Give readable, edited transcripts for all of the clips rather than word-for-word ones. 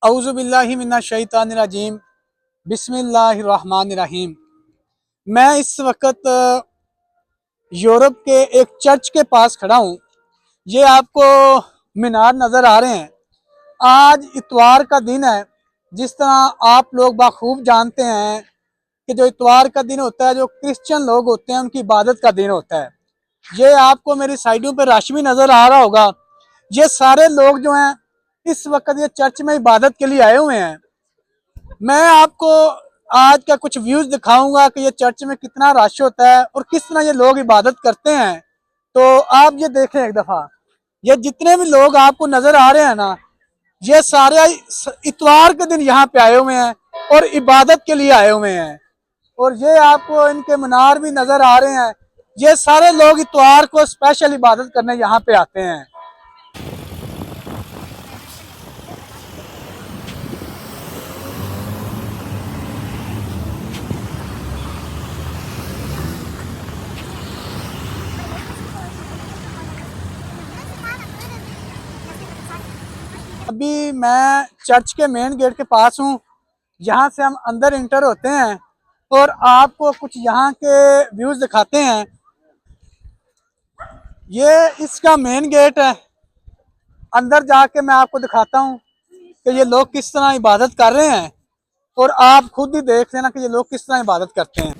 औज़ु बिल्लाहि मिनश शैतानिर रजीम बिस्मिल्लाहिर रहमानिर रहीम। मैं इस वक्त यूरोप के एक चर्च के पास खड़ा हूँ। ये आपको मीनार नज़र आ रहे हैं। आज इतवार का दिन है। जिस तरह आप लोग बखूब जानते हैं कि जो इतवार का दिन होता है, जो क्रिश्चियन लोग होते हैं, उनकी इबादत का दिन होता है। ये आपको मेरी साइडों पे रश भी नज़र आ रहा होगा। ये सारे लोग जो हैं इस वक्त ये चर्च में इबादत के लिए आए हुए हैं। मैं आपको आज का कुछ व्यूज दिखाऊंगा कि ये चर्च में कितना रश होता है और किस तरह ये लोग इबादत करते हैं। तो आप ये देखें एक दफ़ा, ये जितने भी लोग आपको नज़र आ रहे हैं ना, ये सारे इतवार के दिन यहाँ पे आए हुए हैं और इबादत के लिए आए हुए हैं। और ये आपको इनके मीनार भी नज़र आ रहे हैं। ये सारे लोग इतवार को स्पेशल इबादत करने यहाँ पे आते हैं। अभी मैं चर्च के मेन गेट के पास हूँ। यहाँ से हम अंदर इंटर होते हैं और आपको कुछ यहाँ के व्यूज दिखाते हैं। ये इसका मेन गेट है। अंदर जाके मैं आपको दिखाता हूँ कि ये लोग किस तरह इबादत कर रहे हैं और आप खुद ही देख लेना कि ये लोग किस तरह इबादत करते हैं।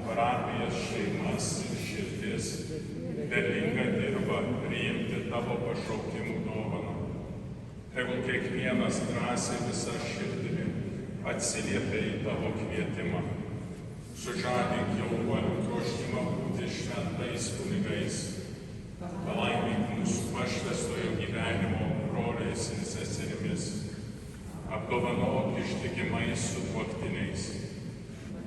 Parapijos šeimas ir širdis derlinga dirba priimti tavo pašaukimų dovaną. Tegul kiekvienas drąsiai visa širdimi atsiliepia į tavo kvietimą. Sužadink jaunuolių troškimą būti šventais kunigais. Palaimink mūsų pašvęstojo gyvenimo broliais ir seserimis. Apdovanok ištikimais sutuoktiniais.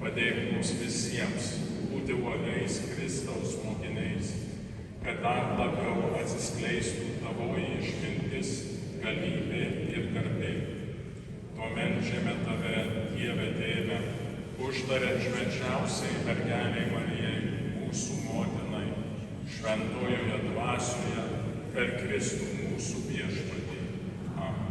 Padėk mums visiems būti uoliais Kristaus mokiniais, kad dar labiau atsiskleistų tavoji išmintis, galybė ir garbė. Tuomet žemė tave, Dieve Tėve, užtariant švenčiausiai mergelei Marijai, mūsų motinai, šventojoje dvasioje, per Kristų mūsų viešpatį. Amen.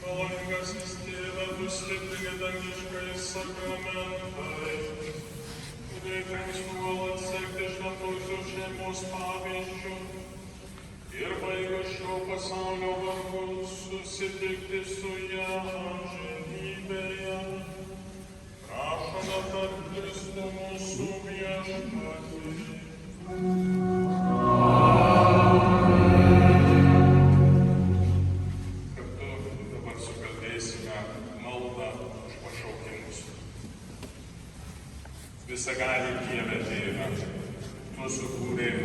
Maloningasis Tėve, nuslėpti dangiškais sakramentais. Padėk mums nuolat sekti šventosios šeimos pavyzdžiu ir baigus šio pasaulio vargus susitikti su ja amžinybėje. Prašome per Kristų mūsų viešpatį. Visagali Dieve Tėve, tu sukūrei